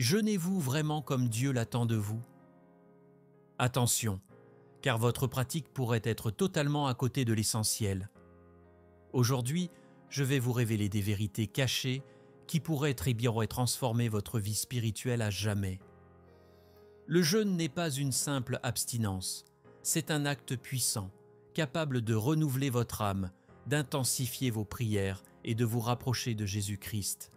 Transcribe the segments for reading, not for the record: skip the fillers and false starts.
Jeûnez-vous vraiment comme Dieu l'attend de vous? Attention, car votre pratique pourrait être totalement à côté de l'essentiel. Aujourd'hui, je vais vous révéler des vérités cachées qui pourraient très bien transformer votre vie spirituelle à jamais. Le jeûne n'est pas une simple abstinence, c'est un acte puissant, capable de renouveler votre âme, d'intensifier vos prières et de vous rapprocher de Jésus-Christ.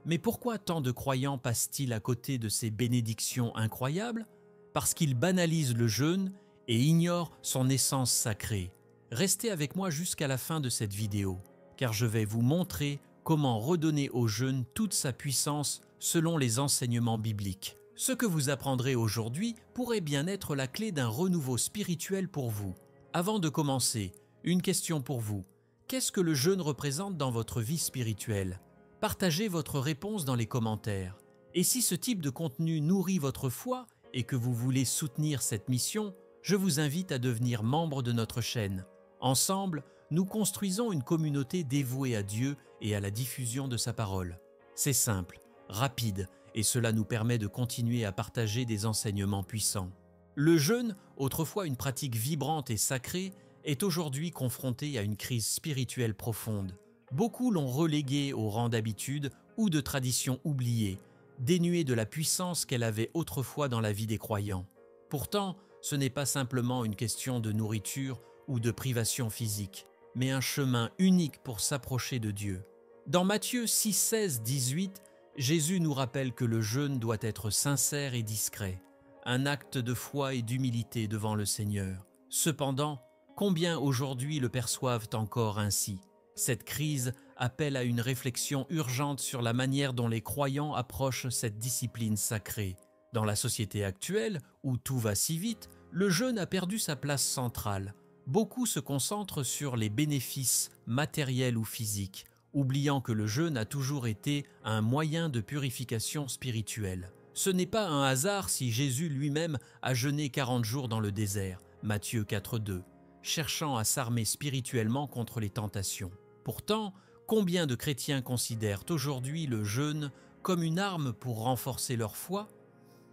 Mais pourquoi tant de croyants passent-ils à côté de ces bénédictions incroyables? Parce qu'ils banalisent le jeûne et ignorent son essence sacrée. Restez avec moi jusqu'à la fin de cette vidéo, car je vais vous montrer comment redonner au jeûne toute sa puissance selon les enseignements bibliques. Ce que vous apprendrez aujourd'hui pourrait bien être la clé d'un renouveau spirituel pour vous. Avant de commencer, une question pour vous. Qu'est-ce que le jeûne représente dans votre vie spirituelle? Partagez votre réponse dans les commentaires. Et si ce type de contenu nourrit votre foi et que vous voulez soutenir cette mission, je vous invite à devenir membre de notre chaîne. Ensemble, nous construisons une communauté dévouée à Dieu et à la diffusion de sa parole. C'est simple, rapide, et cela nous permet de continuer à partager des enseignements puissants. Le jeûne, autrefois une pratique vibrante et sacrée, est aujourd'hui confronté à une crise spirituelle profonde. Beaucoup l'ont reléguée au rang d'habitude ou de tradition oubliée, dénuée de la puissance qu'elle avait autrefois dans la vie des croyants. Pourtant, ce n'est pas simplement une question de nourriture ou de privation physique, mais un chemin unique pour s'approcher de Dieu. Dans Matthieu 6, 16, 18, Jésus nous rappelle que le jeûne doit être sincère et discret, un acte de foi et d'humilité devant le Seigneur. Cependant, combien aujourd'hui le perçoivent encore ainsi? Cette crise appelle à une réflexion urgente sur la manière dont les croyants approchent cette discipline sacrée. Dans la société actuelle, où tout va si vite, le jeûne a perdu sa place centrale. Beaucoup se concentrent sur les bénéfices matériels ou physiques, oubliant que le jeûne a toujours été un moyen de purification spirituelle. Ce n'est pas un hasard si Jésus lui-même a jeûné 40 jours dans le désert, Matthieu 4,2, cherchant à s'armer spirituellement contre les tentations. Pourtant, combien de chrétiens considèrent aujourd'hui le jeûne comme une arme pour renforcer leur foi?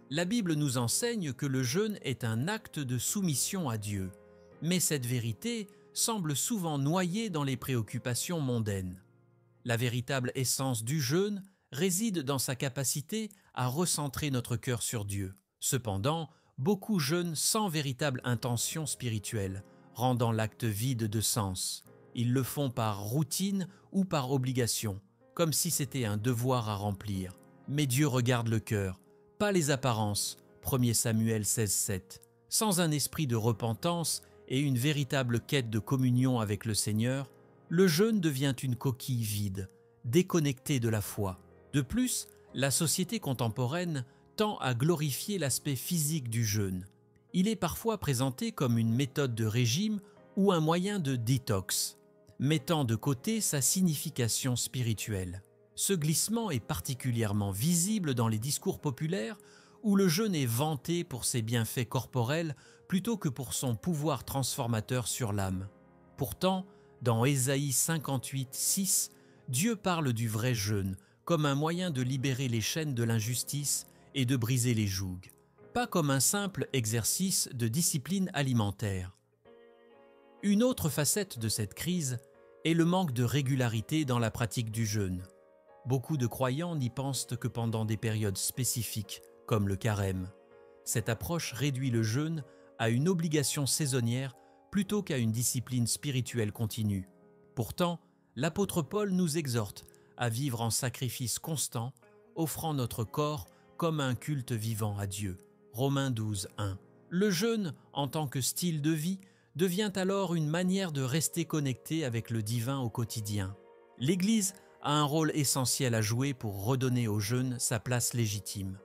La Bible nous enseigne que le jeûne est un acte de soumission à Dieu, mais cette vérité semble souvent noyée dans les préoccupations mondaines. La véritable essence du jeûne réside dans sa capacité à recentrer notre cœur sur Dieu. Cependant, beaucoup jeûnent sans véritable intention spirituelle, rendant l'acte vide de sens. Ils le font par routine ou par obligation, comme si c'était un devoir à remplir. Mais Dieu regarde le cœur, pas les apparences, 1 Samuel 16, 7. Sans un esprit de repentance et une véritable quête de communion avec le Seigneur, le jeûne devient une coquille vide, déconnectée de la foi. De plus, la société contemporaine tend à glorifier l'aspect physique du jeûne. Il est parfois présenté comme une méthode de régime ou un moyen de détox, mettant de côté sa signification spirituelle. Ce glissement est particulièrement visible dans les discours populaires où le jeûne est vanté pour ses bienfaits corporels plutôt que pour son pouvoir transformateur sur l'âme. Pourtant, dans Ésaïe 58, 6, Dieu parle du vrai jeûne comme un moyen de libérer les chaînes de l'injustice et de briser les jougs, pas comme un simple exercice de discipline alimentaire. Une autre facette de cette crise est le manque de régularité dans la pratique du jeûne. Beaucoup de croyants n'y pensent que pendant des périodes spécifiques, comme le carême. Cette approche réduit le jeûne à une obligation saisonnière plutôt qu'à une discipline spirituelle continue. Pourtant, l'apôtre Paul nous exhorte à vivre en sacrifice constant, offrant notre corps comme un culte vivant à Dieu. Romains 12, 1. Le jeûne, en tant que style de vie, devient alors une manière de rester connecté avec le divin au quotidien. L'Église a un rôle essentiel à jouer pour redonner au jeûne sa place légitime.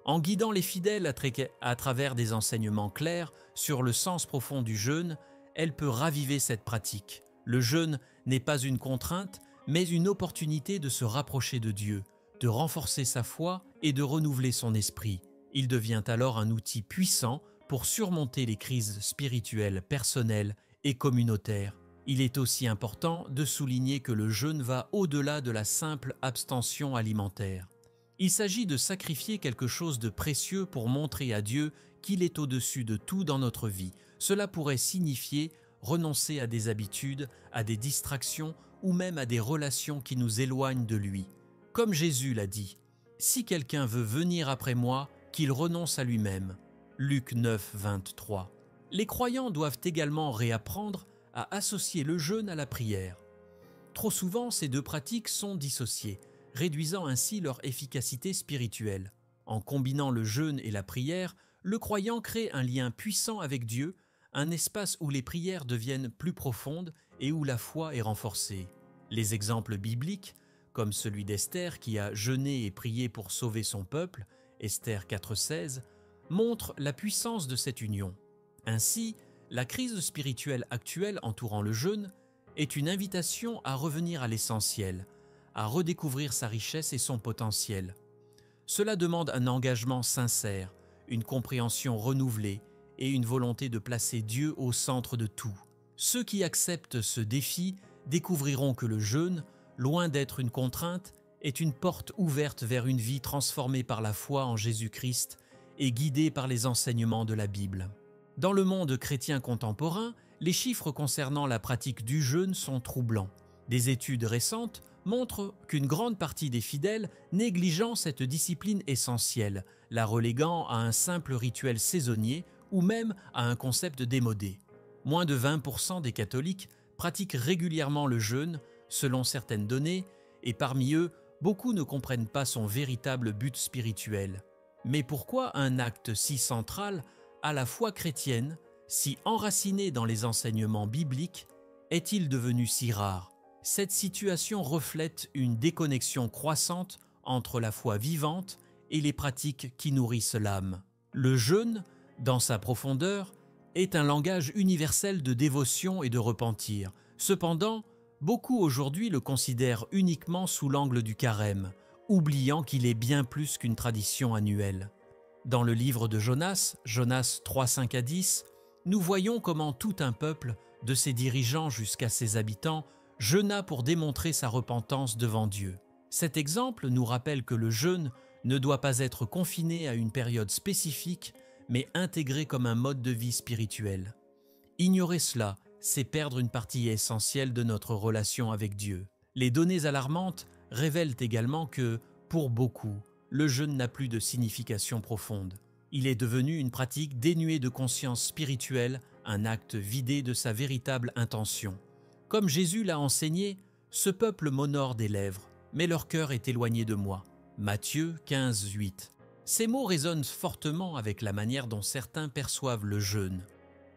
En guidant les fidèles à travers des enseignements clairs sur le sens profond du jeûne, elle peut raviver cette pratique. Le jeûne n'est pas une contrainte, mais une opportunité de se rapprocher de Dieu, de renforcer sa foi et de renouveler son esprit. Il devient alors un outil puissant pour surmonter les crises spirituelles, personnelles et communautaires. Il est aussi important de souligner que le jeûne va au-delà de la simple abstention alimentaire. Il s'agit de sacrifier quelque chose de précieux pour montrer à Dieu qu'il est au-dessus de tout dans notre vie. Cela pourrait signifier renoncer à des habitudes, à des distractions ou même à des relations qui nous éloignent de lui. Comme Jésus l'a dit, « Si quelqu'un veut venir après moi, qu'il renonce à lui-même. » Luc 9, 23. Les croyants doivent également réapprendre à associer le jeûne à la prière. Trop souvent, ces deux pratiques sont dissociées, réduisant ainsi leur efficacité spirituelle. En combinant le jeûne et la prière, le croyant crée un lien puissant avec Dieu, un espace où les prières deviennent plus profondes et où la foi est renforcée. Les exemples bibliques, comme celui d'Esther qui a jeûné et prié pour sauver son peuple, Esther 4,16, montrent la puissance de cette union. Ainsi, la crise spirituelle actuelle entourant le jeûne est une invitation à revenir à l'essentiel, à redécouvrir sa richesse et son potentiel. Cela demande un engagement sincère, une compréhension renouvelée et une volonté de placer Dieu au centre de tout. Ceux qui acceptent ce défi découvriront que le jeûne, loin d'être une contrainte, est une porte ouverte vers une vie transformée par la foi en Jésus-Christ et guidée par les enseignements de la Bible. Dans le monde chrétien contemporain, les chiffres concernant la pratique du jeûne sont troublants. Des études récentes montrent qu'une grande partie des fidèles négligent cette discipline essentielle, la reléguant à un simple rituel saisonnier ou même à un concept démodé. Moins de 20% des catholiques pratiquent régulièrement le jeûne, selon certaines données, et parmi eux, beaucoup ne comprennent pas son véritable but spirituel. Mais pourquoi un acte si central à la foi chrétienne, si enraciné dans les enseignements bibliques, est-il devenu si rare? Cette situation reflète une déconnexion croissante entre la foi vivante et les pratiques qui nourrissent l'âme. Le jeûne, dans sa profondeur, est un langage universel de dévotion et de repentir. Cependant, beaucoup aujourd'hui le considèrent uniquement sous l'angle du carême, oubliant qu'il est bien plus qu'une tradition annuelle. Dans le livre de Jonas, Jonas 3, 5 à 10, nous voyons comment tout un peuple, de ses dirigeants jusqu'à ses habitants, jeûna pour démontrer sa repentance devant Dieu. Cet exemple nous rappelle que le jeûne ne doit pas être confiné à une période spécifique, mais intégré comme un mode de vie spirituel. Ignorer cela, c'est perdre une partie essentielle de notre relation avec Dieu. Les données alarmantes révèlent également que, pour beaucoup, le jeûne n'a plus de signification profonde. Il est devenu une pratique dénuée de conscience spirituelle, un acte vidé de sa véritable intention. Comme Jésus l'a enseigné, ce peuple m'honore des lèvres, mais leur cœur est éloigné de moi. Matthieu 15, 8. Ces mots résonnent fortement avec la manière dont certains perçoivent le jeûne.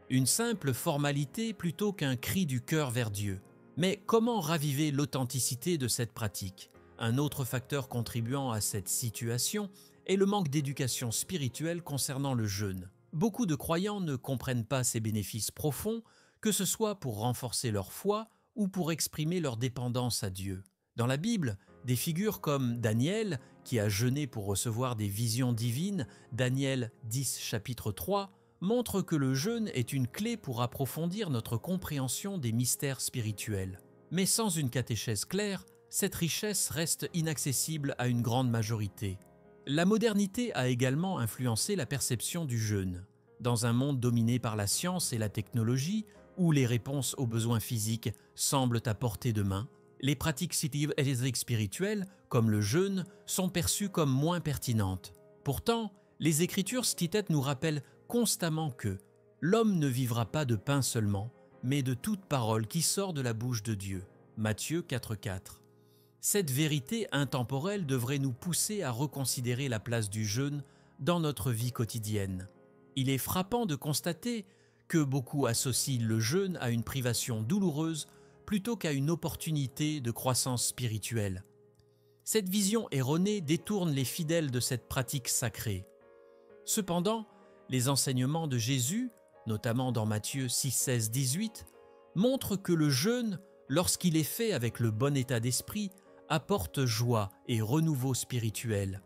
Une simple formalité plutôt qu'un cri du cœur vers Dieu. Mais comment raviver l'authenticité de cette pratique? Un autre facteur contribuant à cette situation est le manque d'éducation spirituelle concernant le jeûne. Beaucoup de croyants ne comprennent pas ces bénéfices profonds, que ce soit pour renforcer leur foi ou pour exprimer leur dépendance à Dieu. Dans la Bible, des figures comme Daniel, qui a jeûné pour recevoir des visions divines, Daniel 10, chapitre 3, montrent que le jeûne est une clé pour approfondir notre compréhension des mystères spirituels. Mais sans une catéchèse claire, cette richesse reste inaccessible à une grande majorité. La modernité a également influencé la perception du jeûne. Dans un monde dominé par la science et la technologie, où les réponses aux besoins physiques semblent à portée de main, les pratiques spirituelles, comme le jeûne, sont perçues comme moins pertinentes. Pourtant, les Écritures nous rappellent constamment que l'homme ne vivra pas de pain seulement, mais de toute parole qui sort de la bouche de Dieu. Matthieu 4, 4. Cette vérité intemporelle devrait nous pousser à reconsidérer la place du jeûne dans notre vie quotidienne. Il est frappant de constater que beaucoup associent le jeûne à une privation douloureuse plutôt qu'à une opportunité de croissance spirituelle. Cette vision erronée détourne les fidèles de cette pratique sacrée. Cependant, les enseignements de Jésus, notamment dans Matthieu 6, 16, 18, montrent que le jeûne, lorsqu'il est fait avec le bon état d'esprit, apporte joie et renouveau spirituel.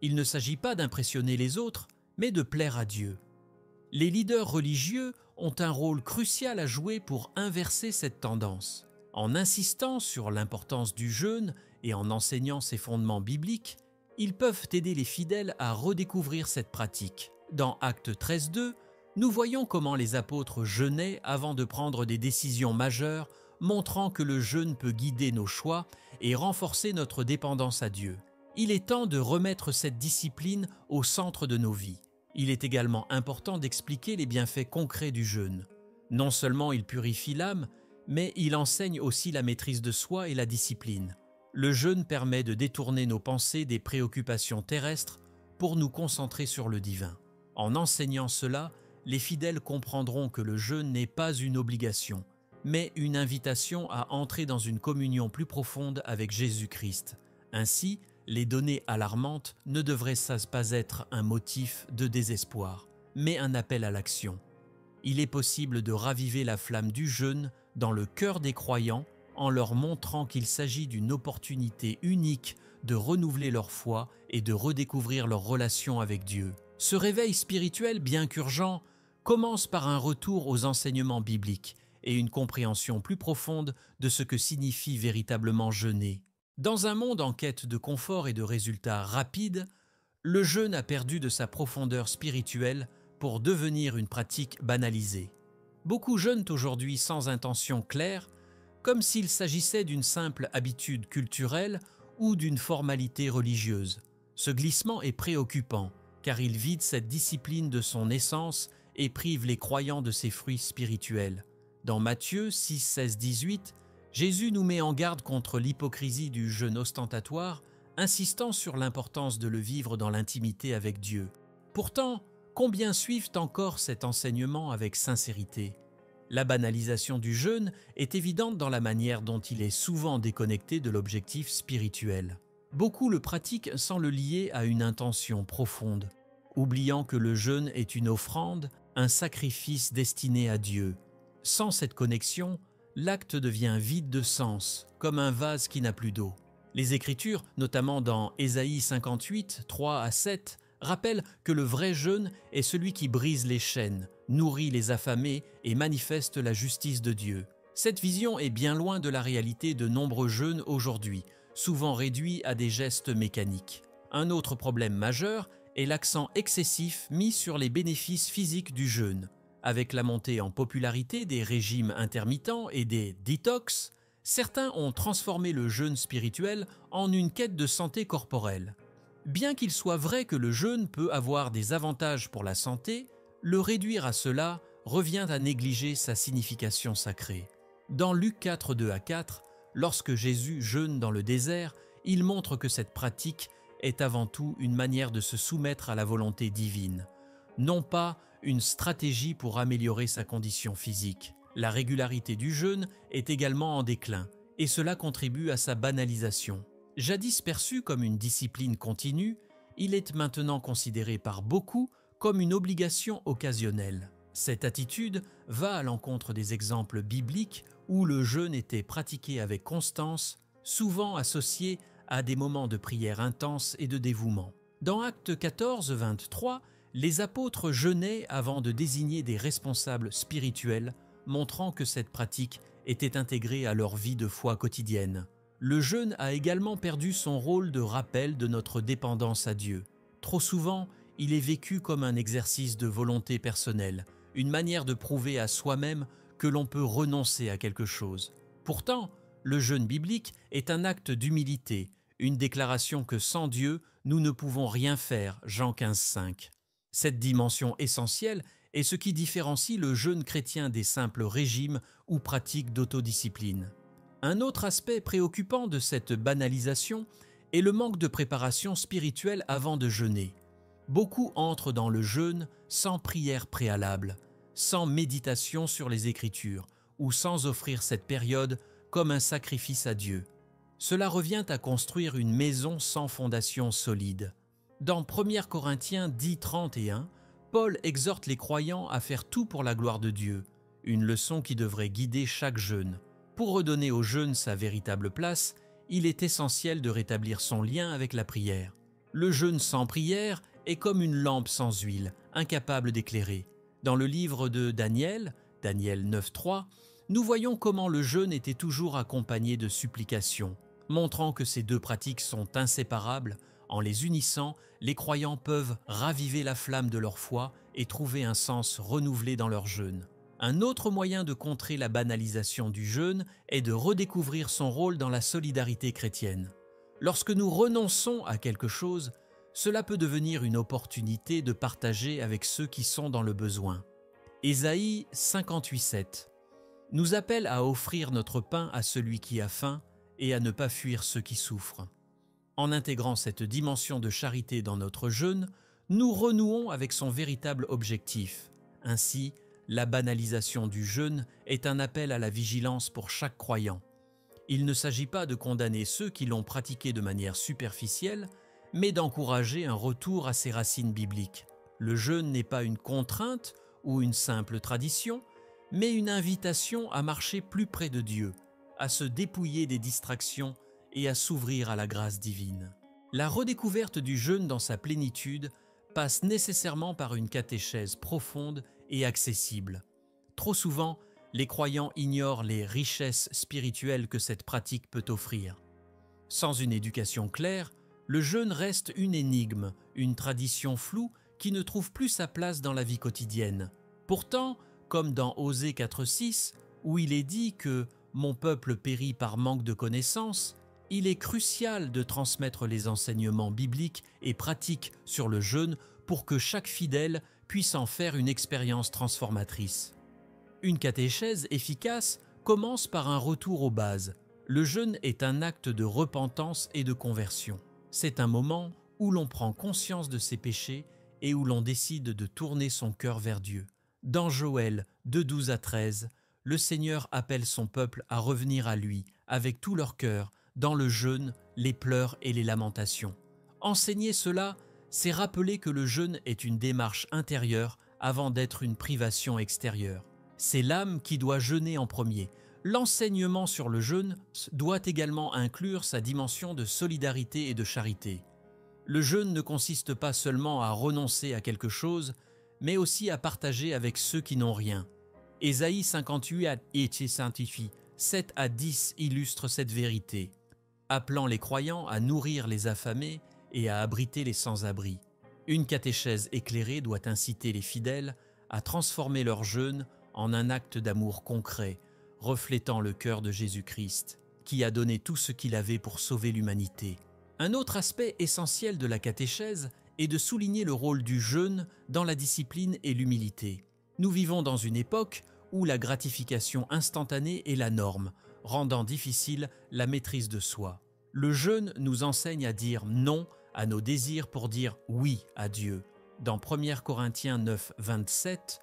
Il ne s'agit pas d'impressionner les autres, mais de plaire à Dieu. Les leaders religieux ont un rôle crucial à jouer pour inverser cette tendance. En insistant sur l'importance du jeûne et en enseignant ses fondements bibliques, Ils peuvent aider les fidèles à redécouvrir cette pratique. Dans Actes 13.2, nous voyons comment les apôtres jeûnaient avant de prendre des décisions majeures, montrant que le jeûne peut guider nos choix et renforcer notre dépendance à Dieu. Il est temps de remettre cette discipline au centre de nos vies. Il est également important d'expliquer les bienfaits concrets du jeûne. Non seulement il purifie l'âme, mais il enseigne aussi la maîtrise de soi et la discipline. Le jeûne permet de détourner nos pensées des préoccupations terrestres pour nous concentrer sur le divin. En enseignant cela, les fidèles comprendront que le jeûne n'est pas une obligation, mais une invitation à entrer dans une communion plus profonde avec Jésus-Christ. Ainsi, les données alarmantes ne devraient pas être un motif de désespoir, mais un appel à l'action. Il est possible de raviver la flamme du jeûne dans le cœur des croyants en leur montrant qu'il s'agit d'une opportunité unique de renouveler leur foi et de redécouvrir leur relation avec Dieu. Ce réveil spirituel, bien qu'urgent, commence par un retour aux enseignements bibliques et une compréhension plus profonde de ce que signifie véritablement jeûner. Dans un monde en quête de confort et de résultats rapides, le jeûne a perdu de sa profondeur spirituelle pour devenir une pratique banalisée. Beaucoup jeûnent aujourd'hui sans intention claire, comme s'il s'agissait d'une simple habitude culturelle ou d'une formalité religieuse. Ce glissement est préoccupant, car il vide cette discipline de son essence et prive les croyants de ses fruits spirituels. Dans Matthieu 6, 16, 18, Jésus nous met en garde contre l'hypocrisie du jeûne ostentatoire, insistant sur l'importance de le vivre dans l'intimité avec Dieu. Pourtant, combien suivent encore cet enseignement avec sincérité ? La banalisation du jeûne est évidente dans la manière dont il est souvent déconnecté de l'objectif spirituel. Beaucoup le pratiquent sans le lier à une intention profonde, oubliant que le jeûne est une offrande, un sacrifice destiné à Dieu. Sans cette connexion, l'acte devient vide de sens, comme un vase qui n'a plus d'eau. Les Écritures, notamment dans Ésaïe 58, 3 à 7, rappellent que le vrai jeûne est celui qui brise les chaînes, nourrit les affamés et manifeste la justice de Dieu. Cette vision est bien loin de la réalité de nombreux jeûnes aujourd'hui, souvent réduits à des gestes mécaniques. Un autre problème majeur est l'accent excessif mis sur les bénéfices physiques du jeûne. Avec la montée en popularité des régimes intermittents et des détox, certains ont transformé le jeûne spirituel en une quête de santé corporelle. Bien qu'il soit vrai que le jeûne peut avoir des avantages pour la santé, le réduire à cela revient à négliger sa signification sacrée. Dans Luc 4, 2 à 4, lorsque Jésus jeûne dans le désert, il montre que cette pratique est avant tout une manière de se soumettre à la volonté divine, non pas une stratégie pour améliorer sa condition physique. La régularité du jeûne est également en déclin, et cela contribue à sa banalisation. Jadis perçu comme une discipline continue, il est maintenant considéré par beaucoup comme une obligation occasionnelle. Cette attitude va à l'encontre des exemples bibliques où le jeûne était pratiqué avec constance, souvent associé à des moments de prière intense et de dévouement. Dans Actes 14, 23, les apôtres jeûnaient avant de désigner des responsables spirituels, montrant que cette pratique était intégrée à leur vie de foi quotidienne. Le jeûne a également perdu son rôle de rappel de notre dépendance à Dieu. Trop souvent, il est vécu comme un exercice de volonté personnelle, une manière de prouver à soi-même que l'on peut renoncer à quelque chose. Pourtant, le jeûne biblique est un acte d'humilité, une déclaration que sans Dieu, nous ne pouvons rien faire, Jean 15, 5. Cette dimension essentielle est ce qui différencie le jeûne chrétien des simples régimes ou pratiques d'autodiscipline. Un autre aspect préoccupant de cette banalisation est le manque de préparation spirituelle avant de jeûner. Beaucoup entrent dans le jeûne sans prière préalable, sans méditation sur les Écritures ou sans offrir cette période comme un sacrifice à Dieu. Cela revient à construire une maison sans fondation solide. Dans 1 Corinthiens 10, 31, Paul exhorte les croyants à faire tout pour la gloire de Dieu, une leçon qui devrait guider chaque jeûne. Pour redonner au jeûne sa véritable place, il est essentiel de rétablir son lien avec la prière. Le jeûne sans prière est comme une lampe sans huile, incapable d'éclairer. Dans le livre de Daniel, Daniel 9, 3, nous voyons comment le jeûne était toujours accompagné de supplications, montrant que ces deux pratiques sont inséparables En les unissant, les croyants peuvent raviver la flamme de leur foi et trouver un sens renouvelé dans leur jeûne. Un autre moyen de contrer la banalisation du jeûne est de redécouvrir son rôle dans la solidarité chrétienne. Lorsque nous renonçons à quelque chose, cela peut devenir une opportunité de partager avec ceux qui sont dans le besoin. Ésaïe 58,7 nous appelle à offrir notre pain à celui qui a faim et à ne pas fuir ceux qui souffrent. En intégrant cette dimension de charité dans notre jeûne, nous renouons avec son véritable objectif. Ainsi, la banalisation du jeûne est un appel à la vigilance pour chaque croyant. Il ne s'agit pas de condamner ceux qui l'ont pratiqué de manière superficielle, mais d'encourager un retour à ses racines bibliques. Le jeûne n'est pas une contrainte ou une simple tradition, mais une invitation à marcher plus près de Dieu, à se dépouiller des distractions et à s'ouvrir à la grâce divine. La redécouverte du jeûne dans sa plénitude passe nécessairement par une catéchèse profonde et accessible. Trop souvent, les croyants ignorent les richesses spirituelles que cette pratique peut offrir. Sans une éducation claire, le jeûne reste une énigme, une tradition floue qui ne trouve plus sa place dans la vie quotidienne. Pourtant, comme dans Osée 4,6, où il est dit que « mon peuple périt par manque de connaissances », il est crucial de transmettre les enseignements bibliques et pratiques sur le jeûne pour que chaque fidèle puisse en faire une expérience transformatrice. Une catéchèse efficace commence par un retour aux bases. Le jeûne est un acte de repentance et de conversion. C'est un moment où l'on prend conscience de ses péchés et où l'on décide de tourner son cœur vers Dieu. Dans Joël 2,12 à 13, le Seigneur appelle son peuple à revenir à lui avec tout leur cœur, dans le jeûne, les pleurs et les lamentations. Enseigner cela, c'est rappeler que le jeûne est une démarche intérieure avant d'être une privation extérieure. C'est l'âme qui doit jeûner en premier. L'enseignement sur le jeûne doit également inclure sa dimension de solidarité et de charité. Le jeûne ne consiste pas seulement à renoncer à quelque chose, mais aussi à partager avec ceux qui n'ont rien. Ésaïe 58 et 7 à 10 illustrent cette vérité, appelant les croyants à nourrir les affamés et à abriter les sans-abri. Une catéchèse éclairée doit inciter les fidèles à transformer leur jeûne en un acte d'amour concret, reflétant le cœur de Jésus-Christ, qui a donné tout ce qu'il avait pour sauver l'humanité. Un autre aspect essentiel de la catéchèse est de souligner le rôle du jeûne dans la discipline et l'humilité. Nous vivons dans une époque où la gratification instantanée est la norme, rendant difficile la maîtrise de soi. Le jeûne nous enseigne à dire non à nos désirs pour dire oui à Dieu. Dans 1 Corinthiens 9, 27,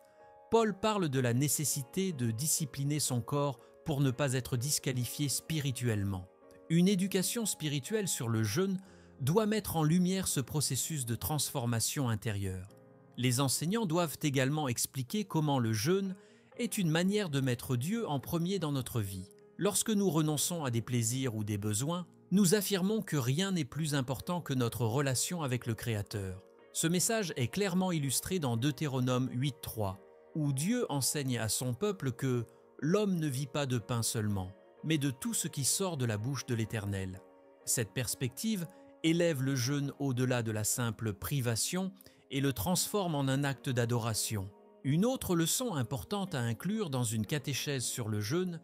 Paul parle de la nécessité de discipliner son corps pour ne pas être disqualifié spirituellement. Une éducation spirituelle sur le jeûne doit mettre en lumière ce processus de transformation intérieure. Les enseignants doivent également expliquer comment le jeûne est une manière de mettre Dieu en premier dans notre vie. Lorsque nous renonçons à des plaisirs ou des besoins, nous affirmons que rien n'est plus important que notre relation avec le Créateur. Ce message est clairement illustré dans Deutéronome 8.3, où Dieu enseigne à son peuple que l'homme ne vit pas de pain seulement, mais de tout ce qui sort de la bouche de l'Éternel. Cette perspective élève le jeûne au-delà de la simple privation et le transforme en un acte d'adoration. Une autre leçon importante à inclure dans une catéchèse sur le jeûne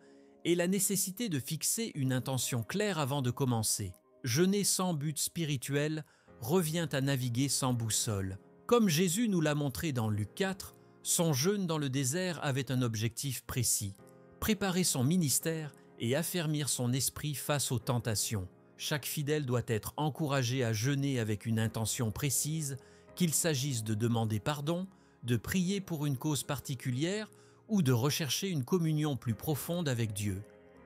est la nécessité de fixer une intention claire avant de commencer. Jeûner sans but spirituel revient à naviguer sans boussole. Comme Jésus nous l'a montré dans Luc 4, son jeûne dans le désert avait un objectif précis, préparer son ministère et affermir son esprit face aux tentations. Chaque fidèle doit être encouragé à jeûner avec une intention précise, qu'il s'agisse de demander pardon, de prier pour une cause particulière ou de rechercher une communion plus profonde avec Dieu.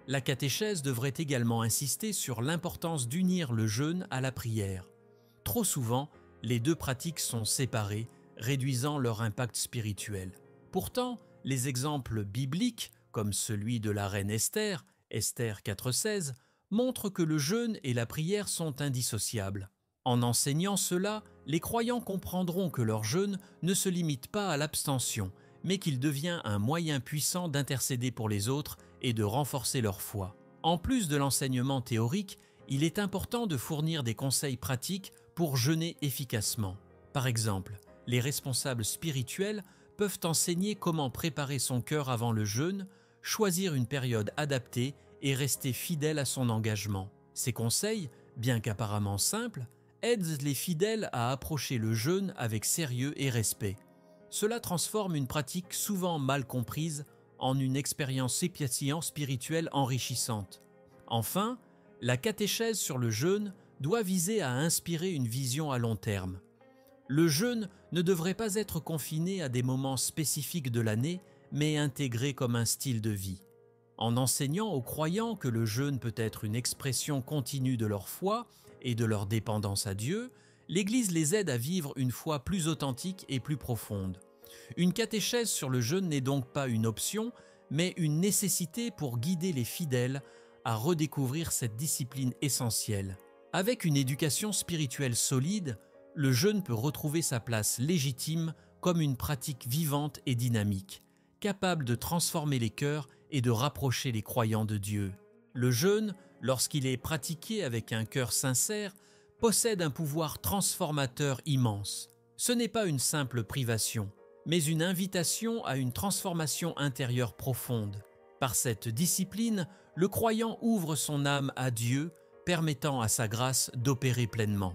La catéchèse devrait également insister sur l'importance d'unir le jeûne à la prière. Trop souvent, les deux pratiques sont séparées, réduisant leur impact spirituel. Pourtant, les exemples bibliques, comme celui de la reine Esther, Esther 4,16, montrent que le jeûne et la prière sont indissociables. En enseignant cela, les croyants comprendront que leur jeûne ne se limite pas à l'abstention, mais qu'il devient un moyen puissant d'intercéder pour les autres et de renforcer leur foi. En plus de l'enseignement théorique, il est important de fournir des conseils pratiques pour jeûner efficacement. Par exemple, les responsables spirituels peuvent enseigner comment préparer son cœur avant le jeûne, choisir une période adaptée et rester fidèle à son engagement. Ces conseils, bien qu'apparemment simples, aident les fidèles à approcher le jeûne avec sérieux et respect. Cela transforme une pratique souvent mal comprise en une expérience épiaillant spirituelle enrichissante. Enfin, la catéchèse sur le jeûne doit viser à inspirer une vision à long terme. Le jeûne ne devrait pas être confiné à des moments spécifiques de l'année, mais intégré comme un style de vie. En enseignant aux croyants que le jeûne peut être une expression continue de leur foi et de leur dépendance à Dieu, l'Église les aide à vivre une foi plus authentique et plus profonde. Une catéchèse sur le jeûne n'est donc pas une option, mais une nécessité pour guider les fidèles à redécouvrir cette discipline essentielle. Avec une éducation spirituelle solide, le jeûne peut retrouver sa place légitime comme une pratique vivante et dynamique, capable de transformer les cœurs et de rapprocher les croyants de Dieu. Le jeûne, lorsqu'il est pratiqué avec un cœur sincère, possède un pouvoir transformateur immense. Ce n'est pas une simple privation, mais une invitation à une transformation intérieure profonde. Par cette discipline, le croyant ouvre son âme à Dieu, permettant à sa grâce d'opérer pleinement.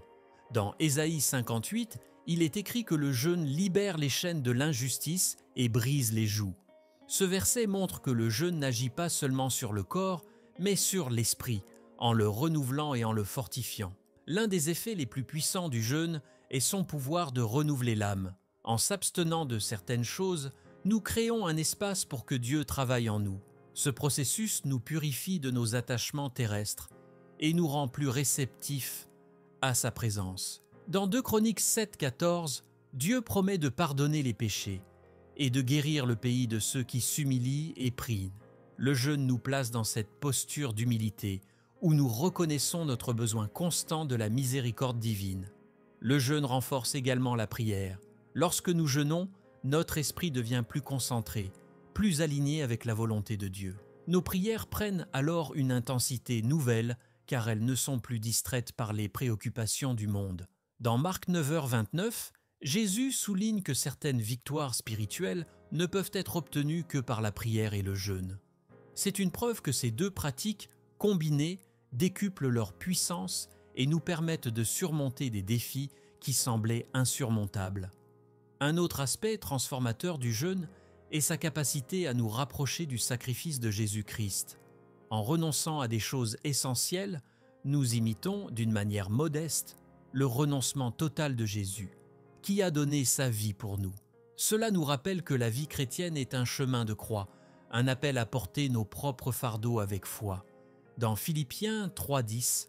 Dans Ésaïe 58, il est écrit que le jeûne libère les chaînes de l'injustice et brise les jougs. Ce verset montre que le jeûne n'agit pas seulement sur le corps, mais sur l'esprit, en le renouvelant et en le fortifiant. L'un des effets les plus puissants du jeûne est son pouvoir de renouveler l'âme. En s'abstenant de certaines choses, nous créons un espace pour que Dieu travaille en nous. Ce processus nous purifie de nos attachements terrestres et nous rend plus réceptifs à sa présence. Dans 2 Chroniques 7,14, Dieu promet de pardonner les péchés et de guérir le pays de ceux qui s'humilient et prient. Le jeûne nous place dans cette posture d'humilité où nous reconnaissons notre besoin constant de la miséricorde divine. Le jeûne renforce également la prière. Lorsque nous jeûnons, notre esprit devient plus concentré, plus aligné avec la volonté de Dieu. Nos prières prennent alors une intensité nouvelle car elles ne sont plus distraites par les préoccupations du monde. Dans Marc 9h29, Jésus souligne que certaines victoires spirituelles ne peuvent être obtenues que par la prière et le jeûne. C'est une preuve que ces deux pratiques, combinées, décuplent leur puissance et nous permettent de surmonter des défis qui semblaient insurmontables. Un autre aspect transformateur du jeûne est sa capacité à nous rapprocher du sacrifice de Jésus-Christ. En renonçant à des choses essentielles, nous imitons, d'une manière modeste, le renoncement total de Jésus, qui a donné sa vie pour nous. Cela nous rappelle que la vie chrétienne est un chemin de croix, un appel à porter nos propres fardeaux avec foi. Dans Philippiens 3,10,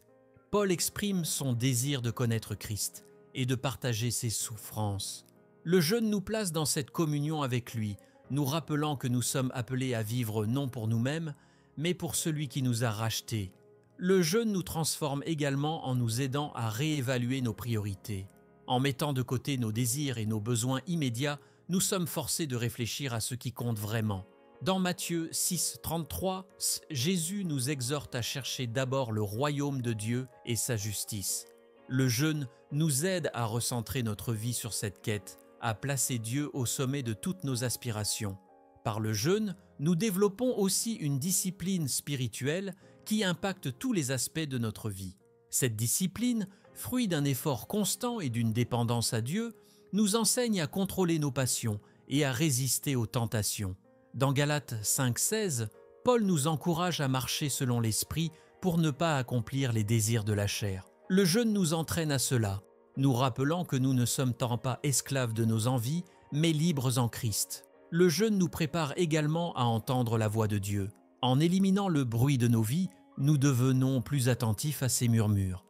Paul exprime son désir de connaître Christ et de partager ses souffrances. Le jeûne nous place dans cette communion avec lui, nous rappelant que nous sommes appelés à vivre non pour nous-mêmes, mais pour celui qui nous a rachetés. Le jeûne nous transforme également en nous aidant à réévaluer nos priorités. En mettant de côté nos désirs et nos besoins immédiats, nous sommes forcés de réfléchir à ce qui compte vraiment. Dans Matthieu 6,33, Jésus nous exhorte à chercher d'abord le royaume de Dieu et sa justice. Le jeûne nous aide à recentrer notre vie sur cette quête, à placer Dieu au sommet de toutes nos aspirations. Par le jeûne, nous développons aussi une discipline spirituelle qui impacte tous les aspects de notre vie. Cette discipline, fruit d'un effort constant et d'une dépendance à Dieu, nous enseigne à contrôler nos passions et à résister aux tentations. Dans Galates 5,16, Paul nous encourage à marcher selon l'esprit pour ne pas accomplir les désirs de la chair. Le jeûne nous entraîne à cela, nous rappelant que nous ne sommes tant pas esclaves de nos envies, mais libres en Christ. Le jeûne nous prépare également à entendre la voix de Dieu. En éliminant le bruit de nos vies, nous devenons plus attentifs à ses murmures.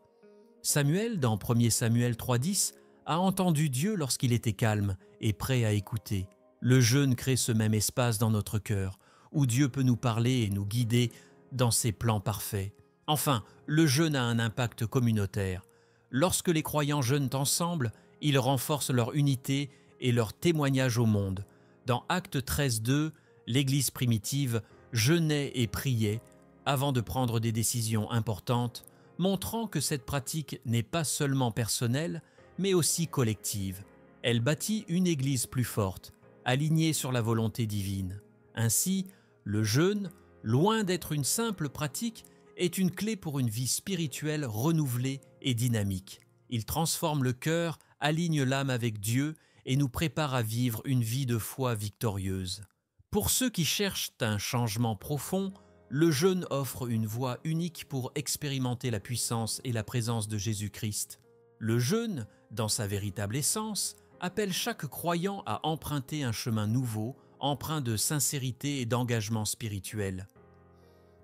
Samuel, dans 1 Samuel 3,10, a entendu Dieu lorsqu'il était calme et prêt à écouter. Le jeûne crée ce même espace dans notre cœur, où Dieu peut nous parler et nous guider dans ses plans parfaits. Enfin, le jeûne a un impact communautaire. Lorsque les croyants jeûnent ensemble, ils renforcent leur unité et leur témoignage au monde. Dans Actes 13,2, l'Église primitive jeûnait et priait avant de prendre des décisions importantes, montrant que cette pratique n'est pas seulement personnelle, mais aussi collective. Elle bâtit une Église plus forte, alignée sur la volonté divine. Ainsi, le jeûne, loin d'être une simple pratique, est une clé pour une vie spirituelle renouvelée et dynamique. Il transforme le cœur, aligne l'âme avec Dieu et nous prépare à vivre une vie de foi victorieuse. Pour ceux qui cherchent un changement profond, le jeûne offre une voie unique pour expérimenter la puissance et la présence de Jésus-Christ. Le jeûne, dans sa véritable essence, appelle chaque croyant à emprunter un chemin nouveau, empreint de sincérité et d'engagement spirituel.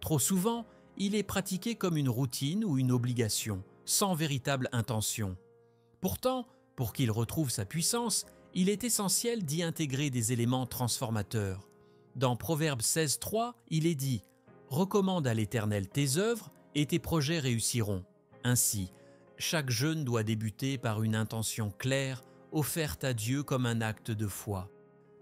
Trop souvent, il est pratiqué comme une routine ou une obligation, sans véritable intention. Pourtant, pour qu'il retrouve sa puissance, il est essentiel d'y intégrer des éléments transformateurs. Dans Proverbe 16:3, il est dit « Recommande à l'Éternel tes œuvres et tes projets réussiront ». Ainsi, chaque jeûne doit débuter par une intention claire, offerte à Dieu comme un acte de foi.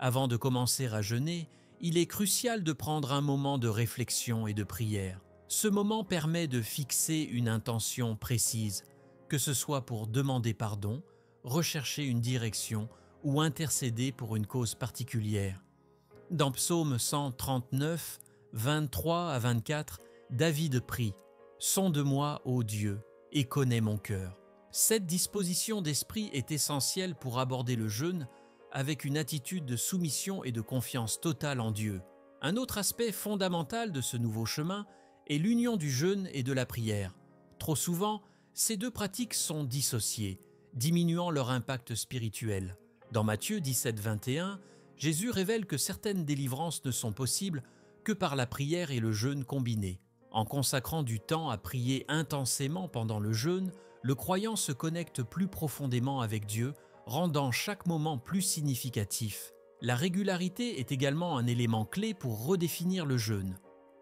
Avant de commencer à jeûner, il est crucial de prendre un moment de réflexion et de prière. Ce moment permet de fixer une intention précise, que ce soit pour demander pardon, rechercher une direction ou intercéder pour une cause particulière. Dans Psaume 139, 23 à 24, David prie « Sonde-moi, ô Dieu, et connais mon cœur ». Cette disposition d'esprit est essentielle pour aborder le jeûne avec une attitude de soumission et de confiance totale en Dieu. Un autre aspect fondamental de ce nouveau chemin est l'union du jeûne et de la prière. Trop souvent, ces deux pratiques sont dissociées, diminuant leur impact spirituel. Dans Matthieu 17, 21, Jésus révèle que certaines délivrances ne sont possibles que par la prière et le jeûne combinés. En consacrant du temps à prier intensément pendant le jeûne, le croyant se connecte plus profondément avec Dieu, rendant chaque moment plus significatif. La régularité est également un élément clé pour redéfinir le jeûne.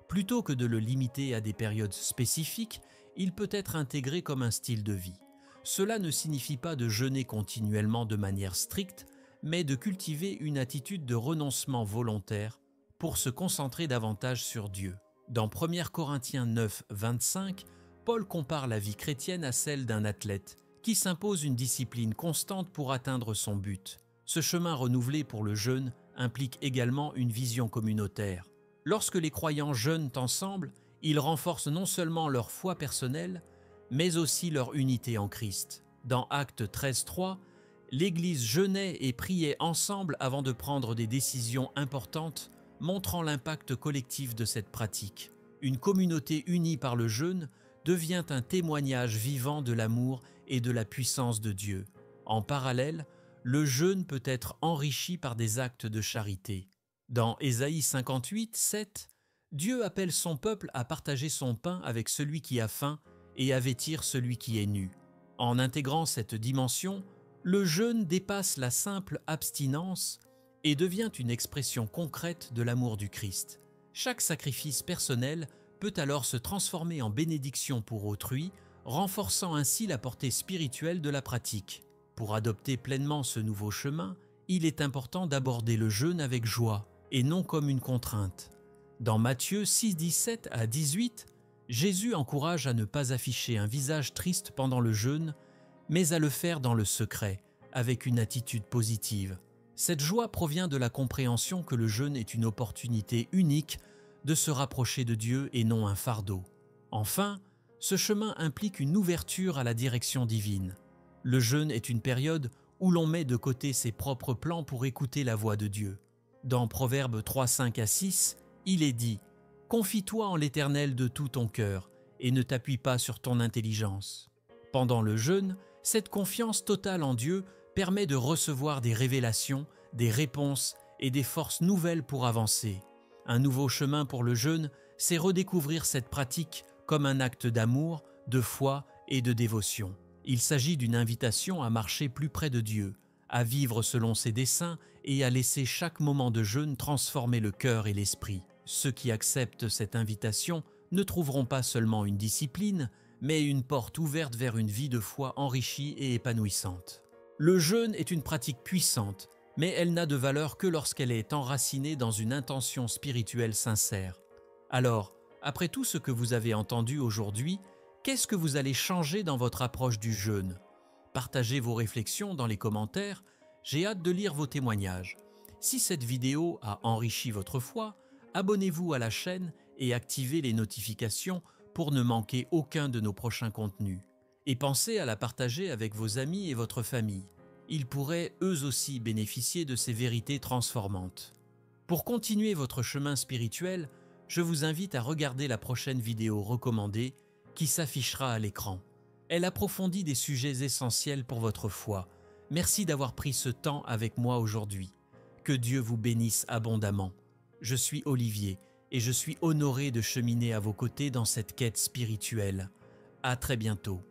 Plutôt que de le limiter à des périodes spécifiques, il peut être intégré comme un style de vie. Cela ne signifie pas de jeûner continuellement de manière stricte, mais de cultiver une attitude de renoncement volontaire pour se concentrer davantage sur Dieu. Dans 1 Corinthiens 9, 25, Paul compare la vie chrétienne à celle d'un athlète qui s'impose une discipline constante pour atteindre son but. Ce chemin renouvelé pour le jeûne implique également une vision communautaire. Lorsque les croyants jeûnent ensemble, ils renforcent non seulement leur foi personnelle, mais aussi leur unité en Christ. Dans Actes 13:3, l'Église jeûnait et priait ensemble avant de prendre des décisions importantes, montrant l'impact collectif de cette pratique. Une communauté unie par le jeûne devient un témoignage vivant de l'amour et de la puissance de Dieu. En parallèle, le jeûne peut être enrichi par des actes de charité. Dans Ésaïe 58, 7, Dieu appelle son peuple à partager son pain avec celui qui a faim et à vêtir celui qui est nu. En intégrant cette dimension, le jeûne dépasse la simple abstinence et devient une expression concrète de l'amour du Christ. Chaque sacrifice personnel peut alors se transformer en bénédiction pour autrui, renforçant ainsi la portée spirituelle de la pratique. Pour adopter pleinement ce nouveau chemin, il est important d'aborder le jeûne avec joie et non comme une contrainte. Dans Matthieu 6, 17 à 18, Jésus encourage à ne pas afficher un visage triste pendant le jeûne, mais à le faire dans le secret, avec une attitude positive. Cette joie provient de la compréhension que le jeûne est une opportunité unique de se rapprocher de Dieu et non un fardeau. Enfin, ce chemin implique une ouverture à la direction divine. Le jeûne est une période où l'on met de côté ses propres plans pour écouter la voix de Dieu. Dans Proverbes 3, 5 à 6, il est dit « Confie-toi en l'Éternel de tout ton cœur et ne t'appuie pas sur ton intelligence ». Pendant le jeûne, cette confiance totale en Dieu permet de recevoir des révélations, des réponses et des forces nouvelles pour avancer. Un nouveau chemin pour le jeûne, c'est redécouvrir cette pratique comme un acte d'amour, de foi et de dévotion. Il s'agit d'une invitation à marcher plus près de Dieu, à vivre selon ses desseins et à laisser chaque moment de jeûne transformer le cœur et l'esprit. Ceux qui acceptent cette invitation ne trouveront pas seulement une discipline, mais une porte ouverte vers une vie de foi enrichie et épanouissante. Le jeûne est une pratique puissante, mais elle n'a de valeur que lorsqu'elle est enracinée dans une intention spirituelle sincère. Alors, après tout ce que vous avez entendu aujourd'hui, Qu'est-ce que vous allez changer dans votre approche du jeûne? Partagez vos réflexions dans les commentaires, j'ai hâte de lire vos témoignages. Si cette vidéo a enrichi votre foi, abonnez-vous à la chaîne et activez les notifications pour ne manquer aucun de nos prochains contenus. Et pensez à la partager avec vos amis et votre famille. Ils pourraient eux aussi bénéficier de ces vérités transformantes. Pour continuer votre chemin spirituel, je vous invite à regarder la prochaine vidéo recommandée qui s'affichera à l'écran. Elle approfondit des sujets essentiels pour votre foi. Merci d'avoir pris ce temps avec moi aujourd'hui. Que Dieu vous bénisse abondamment. Je suis Olivier et je suis honoré de cheminer à vos côtés dans cette quête spirituelle. À très bientôt.